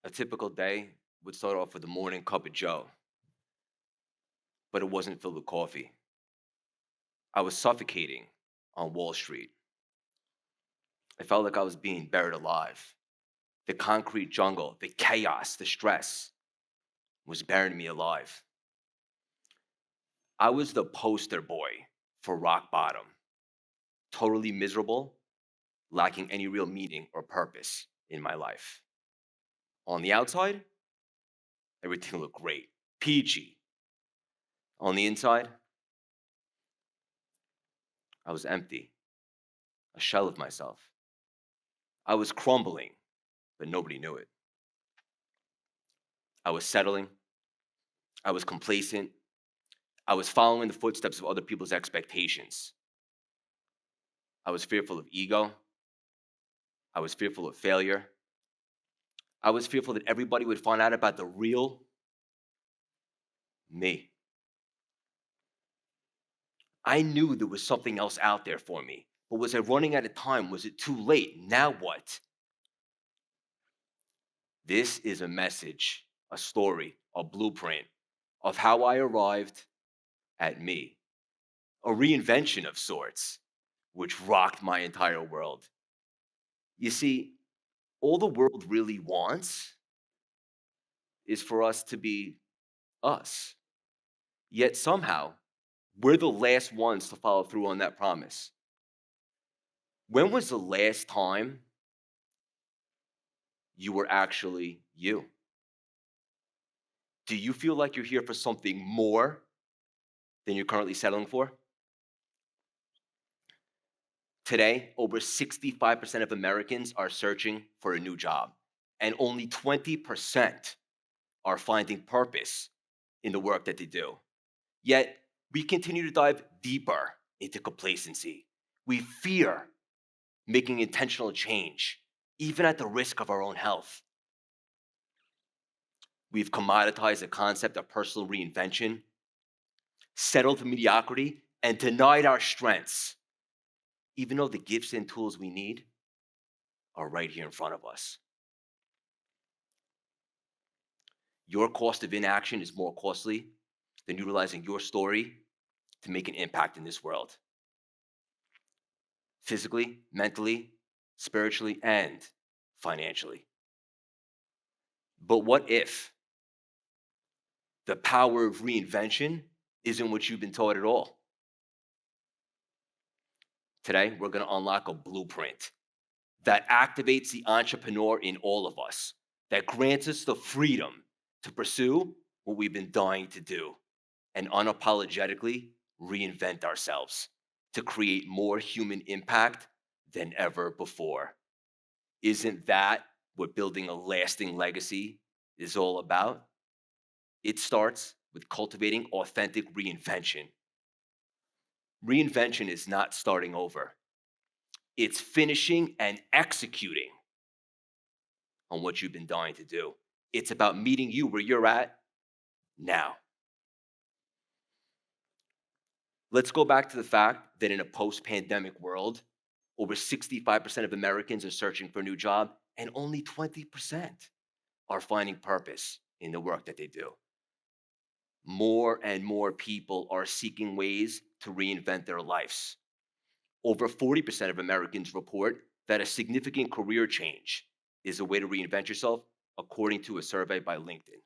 A typical day would start off with a morning cup of joe, but it wasn't filled with coffee. I was suffocating on Wall Street. I felt like I was being buried alive. The concrete jungle, the chaos, the stress was burying me alive. I was the poster boy for rock bottom, totally miserable, lacking any real meaning or purpose in my life. On the outside, everything looked great, peachy. On the inside, I was empty, a shell of myself. I was crumbling, but nobody knew it. I was settling. I was complacent. I was following the footsteps of other people's expectations. I was fearful of ego. I was fearful of failure. I was fearful that everybody would find out about the real me. I knew there was something else out there for me, but was I running out of time? Was it too late? Now what? This is a message, a story, a blueprint of how I arrived at me, a reinvention of sorts, which rocked my entire world. You see, all the world really wants is for us to be us. Yet somehow, we're the last ones to follow through on that promise. When was the last time you were actually you? Do you feel like you're here for something more than you're currently settling for? Today, over 65% of Americans are searching for a new job, and only 20% are finding purpose in the work that they do. Yet, we continue to dive deeper into complacency. We fear making intentional change, even at the risk of our own health. We've commoditized the concept of personal reinvention, settled for mediocrity, and denied our strengths, even though the gifts and tools we need are right here in front of us. Your cost of inaction is more costly than utilizing your story to make an impact in this world, physically, mentally, spiritually, and financially. But what if the power of reinvention isn't what you've been taught at all? Today, we're going to unlock a blueprint that activates the entrepreneur in all of us, that grants us the freedom to pursue what we've been dying to do and unapologetically reinvent ourselves to create more human impact than ever before. Isn't that what building a lasting legacy is all about? It starts with cultivating authentic reinvention. Reinvention is not starting over. It's finishing and executing on what you've been dying to do. It's about meeting you where you're at now. Let's go back to the fact that in a post-pandemic world, over 65% of Americans are searching for a new job, and only 20% are finding purpose in the work that they do. More and more people are seeking ways to reinvent their lives. Over 40% of Americans report that a significant career change is a way to reinvent yourself, according to a survey by LinkedIn.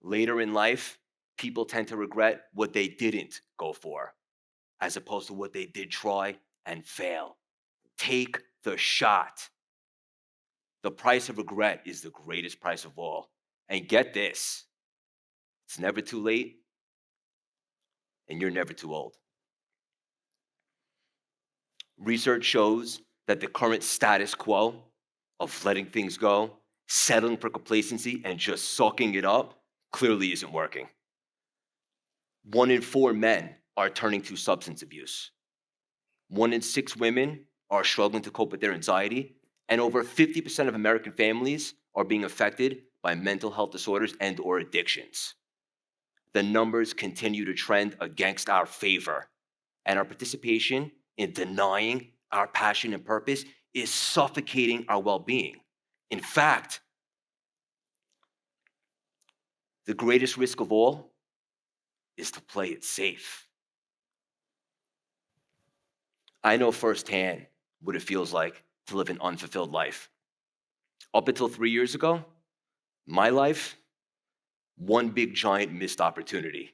Later in life, people tend to regret what they didn't go for, as opposed to what they did try and fail. Take the shot. The price of regret is the greatest price of all. And get this, it's never too late, and you're never too old. Research shows that the current status quo of letting things go, settling for complacency, and just sucking it up clearly isn't working. 1 in 4 men are turning to substance abuse. 1 in 6 women are struggling to cope with their anxiety, and over 50% of American families are being affected by mental health disorders and or addictions. The numbers continue to trend against our favor, and our participation in denying our passion and purpose is suffocating our well-being. In fact, the greatest risk of all is to play it safe. I know firsthand what it feels like to live an unfulfilled life. Up until 3 years ago, my life, one big giant missed opportunity.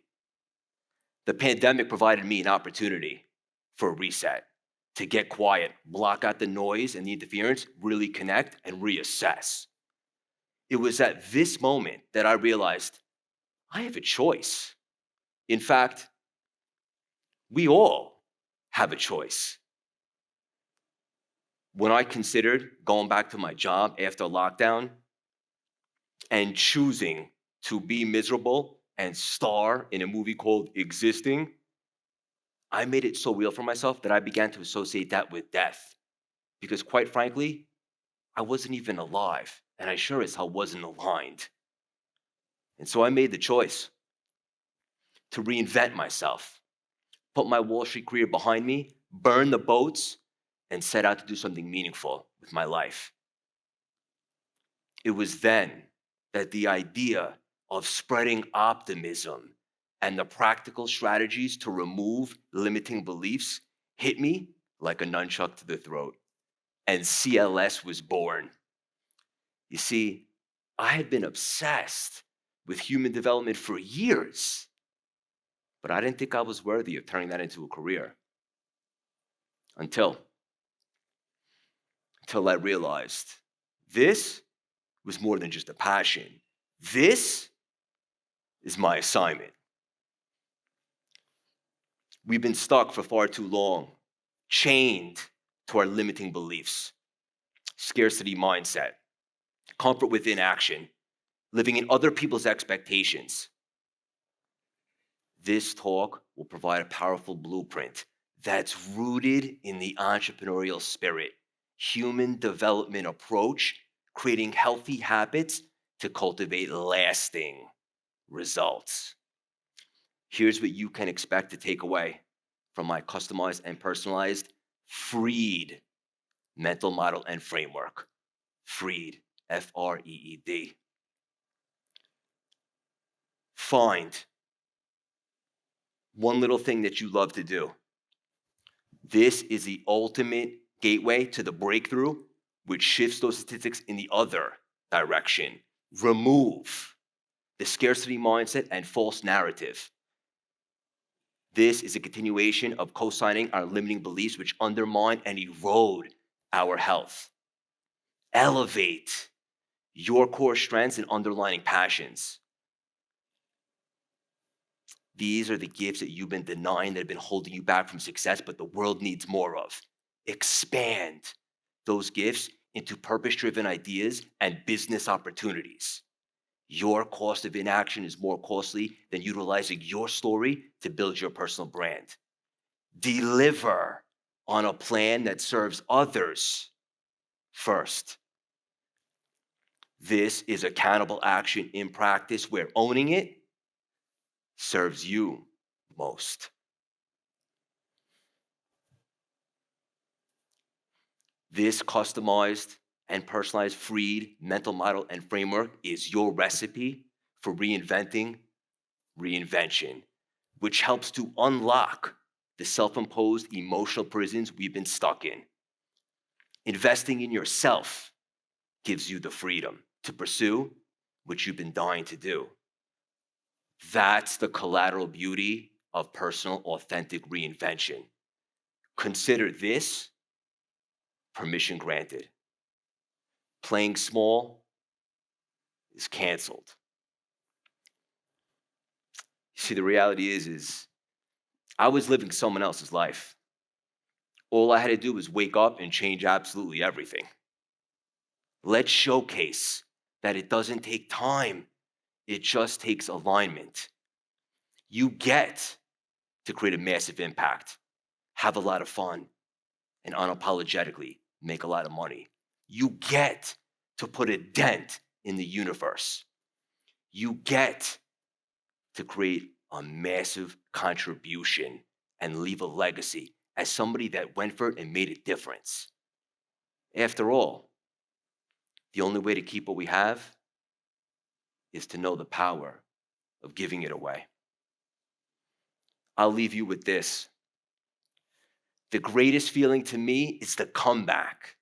The pandemic provided me an opportunity for a reset, to get quiet, block out the noise and the interference, really connect and reassess. It was at this moment that I realized I have a choice. In fact, we all have a choice. When I considered going back to my job after lockdown and choosing to be miserable and star in a movie called Existing, I made it so real for myself that I began to associate that with death. Because quite frankly, I wasn't even alive, and I sure as hell wasn't aligned. And so I made the choice to reinvent myself, put my Wall Street career behind me, burn the boats, and set out to do something meaningful with my life. It was then that the idea of spreading optimism and the practical strategies to remove limiting beliefs hit me like a nunchuck to the throat. And CLS was born. You see, I had been obsessed with human development for years, but I didn't think I was worthy of turning that into a career until I realized this was more than just a passion. This is my assignment. We've been stuck for far too long, chained to our limiting beliefs, scarcity mindset, comfort with inaction, living in other people's expectations. This talk will provide a powerful blueprint that's rooted in the entrepreneurial spirit, human development approach, creating healthy habits to cultivate lasting results. Here's what you can expect to take away from my customized and personalized Freed mental model and framework. Freed, F-R-E-E-D. Find one little thing that you love to do. This is the ultimate gateway to the breakthrough, which shifts those statistics in the other direction. Remove the scarcity mindset and false narrative. This is a continuation of co-signing our limiting beliefs, which undermine and erode our health. Elevate your core strengths and underlying passions. These are the gifts that you've been denying that have been holding you back from success, but the world needs more of. Expand those gifts into purpose-driven ideas and business opportunities. Your cost of inaction is more costly than utilizing your story to build your personal brand. Deliver on a plan that serves others first. This is accountable action in practice where owning it serves you most. This customized and personalized Freed mental model and framework is your recipe for reinventing reinvention, which helps to unlock the self-imposed emotional prisons we've been stuck in. Investing in yourself gives you the freedom to pursue what you've been dying to do. That's the collateral beauty of personal, authentic reinvention. Consider this permission granted. Playing small is canceled. See, the reality is I was living someone else's life. All I had to do was wake up and change absolutely everything. Let's showcase that it doesn't take time. It just takes alignment. You get to create a massive impact, have a lot of fun, and unapologetically make a lot of money. You get to put a dent in the universe. You get to create a massive contribution and leave a legacy as somebody that went for it and made a difference. After all, The only way to keep what we have is to know the power of giving it away. I'll leave you with this. The greatest feeling to me is the comeback.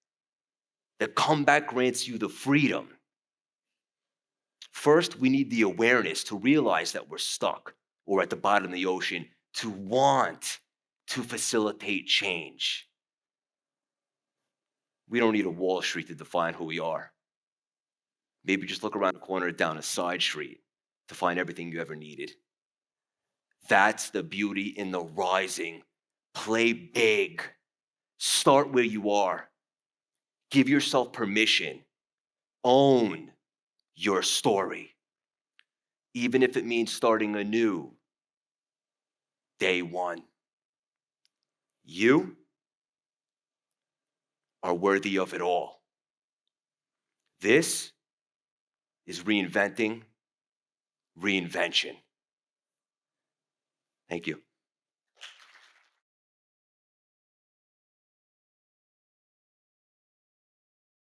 The comeback grants you the freedom. First, we need the awareness to realize that we're stuck or at the bottom of the ocean to want to facilitate change. We don't need a Wall Street to define who we are. Maybe just look around the corner down a side street to find everything you ever needed. That's the beauty in the rising. Play big. Start where you are. Give yourself permission. Own your story. Even if it means starting anew. Day one. You are worthy of it all. This is reinventing reinvention. Thank you.